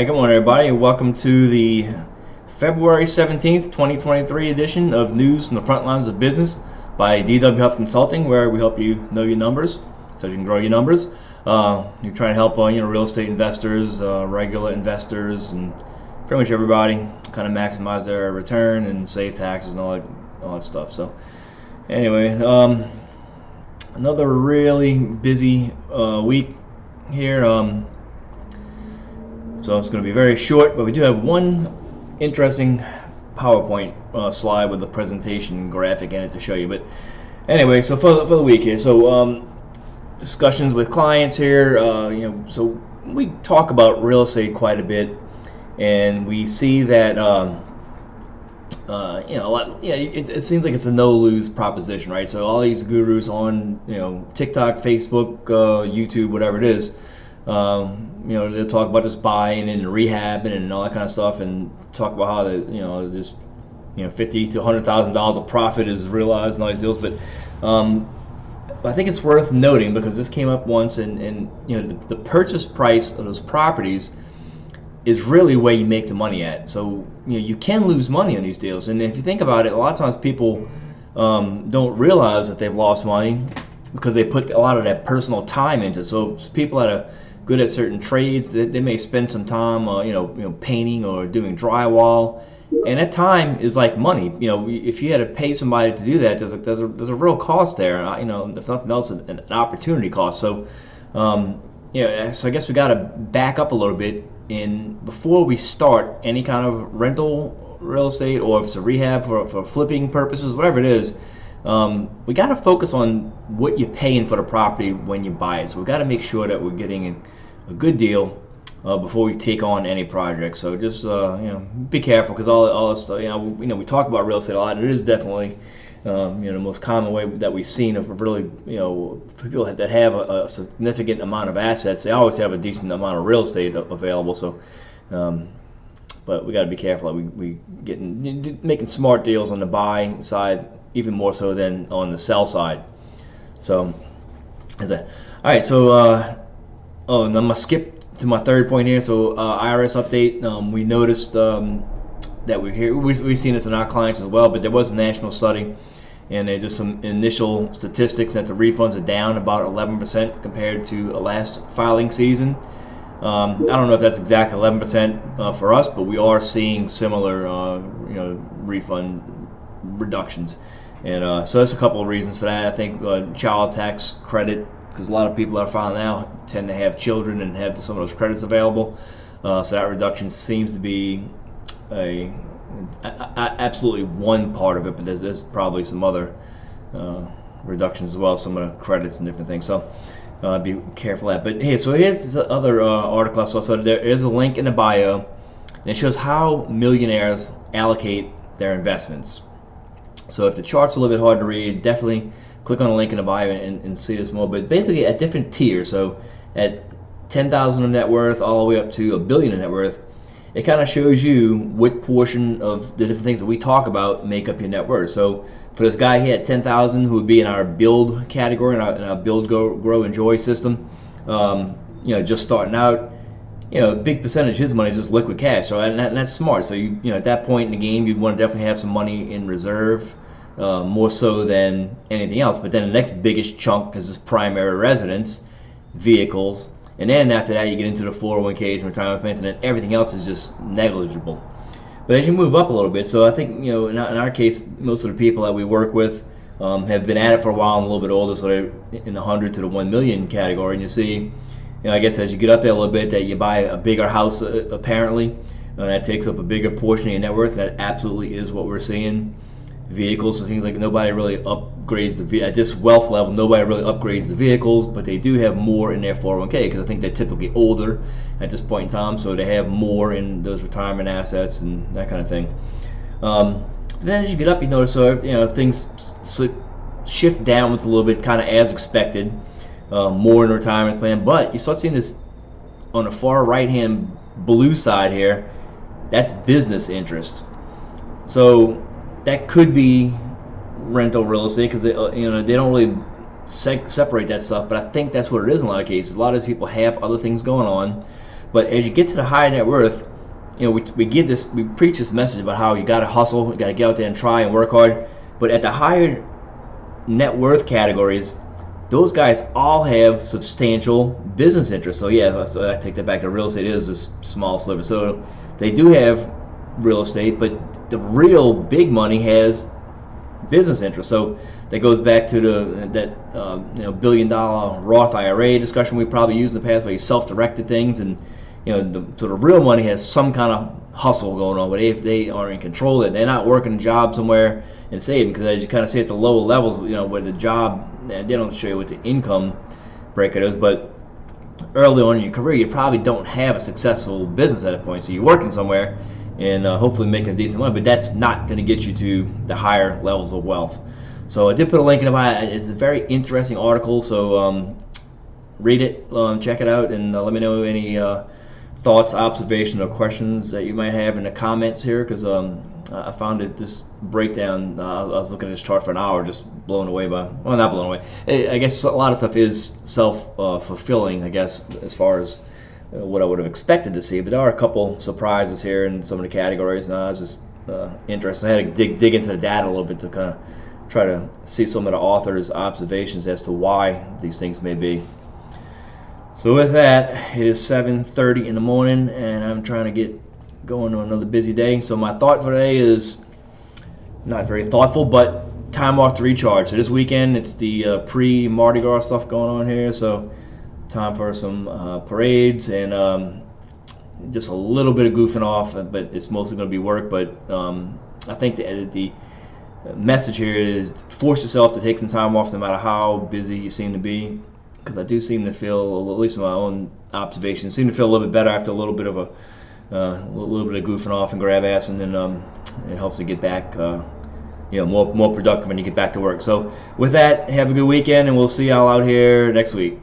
Alright, good morning everybody, and welcome to the February 17th, 2023 edition of News from the Front Lines of Business by DW Huff Consulting, where we help you know your numbers so you can grow your numbers. You're trying to help real estate investors, regular investors, and pretty much everybody kind of maximize their return and save taxes and all that stuff. So anyway, another really busy week here. So it's going to be very short, but we do have one interesting PowerPoint slide with a presentation graphic in it to show you. But anyway, so for the week here, so discussions with clients here. So we talk about real estate quite a bit, and we see that a lot. It seems like it's a no-lose proposition, right? So all these gurus on TikTok, Facebook, YouTube, whatever it is. They'll talk about just buying and rehabbing and all that kind of stuff, and talk about how just $50,000 to $100,000 of profit is realized and all these deals. But I think it's worth noting, because this came up once, and the purchase price of those properties is really where you make the money at. So you can lose money on these deals, and if you think about it, a lot of times people don't realize that they've lost money because they put a lot of that personal time into it. So people that are good at certain trades, they may spend some time painting or doing drywall, and that time is like money. If you had to pay somebody to do that, there's a real cost there. If nothing else, an opportunity cost. So so I guess we got to back up a little bit before we start any kind of rental real estate, or if it's a rehab for flipping purposes, whatever it is. We got to focus on what you're paying for the property when you buy it. So we got to make sure that we're getting a good deal before we take on any project. So just be careful, because all this stuff. We talk about real estate a lot, and it is definitely the most common way that we've seen of really people that have a significant amount of assets. They always have a decent amount of real estate available. So. But we got to be careful that we making smart deals on the buy side, even more so than on the sell side. So, all right. So, and I'm gonna skip to my third point here. So, IRS update. We noticed that we've seen this in our clients as well, but there was a national study, and there's just some initial statistics that the refunds are down about 11% compared to last filing season. I don't know if that's exactly 11% for us, but we are seeing similar, refund reductions, and so that's a couple of reasons for that. I think child tax credit, because a lot of people that are filing now tend to have children and have some of those credits available, so that reduction seems to be absolutely one part of it, but there's probably some other reductions as well, some of the credits and different things. So. Be careful of that. But hey, so here's this other article I saw. So there is a link in the bio, and it shows how millionaires allocate their investments. So if the chart's a little bit hard to read, definitely click on the link in the bio and see this more. But basically at different tiers, so at 10,000 of net worth all the way up to $1 billion of net worth, it kind of shows you what portion of the different things that we talk about make up your net worth. So for this guy here at 10,000, who would be in our build category, in our build, grow, enjoy system, just starting out, a big percentage of his money is just liquid cash. So and that's smart. So at that point in the game, you'd want to definitely have some money in reserve, more so than anything else. But then the next biggest chunk is his primary residence, vehicles. And then after that, you get into the 401ks and retirement plans, and then everything else is just negligible. But as you move up a little bit, so I think in our case, most of the people that we work with have been at it for a while and a little bit older, so they're in the 100 to the 1 million category. And you see, I guess as you get up there a little bit, that you buy a bigger house apparently, that takes up a bigger portion of your net worth. That absolutely is what we're seeing. Vehicles, so things like nobody really upgrades at this wealth level. Nobody really upgrades the vehicles, but they do have more in their 401k, because I think they're typically older at this point in time, so they have more in those retirement assets and that kind of thing. Then as you get up, you notice things shift downwards a little bit, kind of as expected. More in retirement plan, but you start seeing this on the far right hand blue side here. That's business interest. So that could be rental real estate, because they don't really separate that stuff, but I think that's what it is in a lot of cases. A lot of these people have other things going on, But as you get to the high net worth, we preach this message about how you got to hustle, you got to get out there and try and work hard. But at the higher net worth categories, those guys all have substantial business interests. So yeah, so I take that back. The real estate is a small sliver. So they do have real estate, but the real big money has business interests. So that goes back to that $1 billion Roth IRA discussion we probably used in the past, where you self-directed things, and so the real money has some kind of hustle going on. But if they are in control, that they're not working a job somewhere and saving, because as you kind of say at the lower levels, where the job, they don't show you what the income bracket is, but early on in your career, you probably don't have a successful business at that point. So you're working somewhere and hopefully making a decent money, but that's not going to get you to the higher levels of wealth. So I did put a link in the bio. It's a very interesting article, so read it, check it out, and let me know any thoughts, observations, or questions that you might have in the comments here, because I found this breakdown. I was looking at this chart for an hour, just blown away not blown away. I guess a lot of stuff is self-fulfilling, I guess, as far as what I would have expected to see, but there are a couple surprises here in some of the categories, and I was just interested. I had to dig into the data a little bit to kind of try to see some of the author's observations as to why these things may be. So with that, it is 7:30 in the morning, and I'm trying to get going on another busy day. So my thought for today is not very thoughtful, but time off to recharge. So this weekend, it's the pre-Mardi Gras stuff going on here, so time for some parades and just a little bit of goofing off, but it's mostly going to be work. But I think the message here is force yourself to take some time off no matter how busy you seem to be, because I do seem to feel, at least in my own observations, seem to feel a little bit better after a little bit of goofing off and grab ass, and then it helps you get back more productive when you get back to work. So with that, have a good weekend, and we'll see y'all out here next week.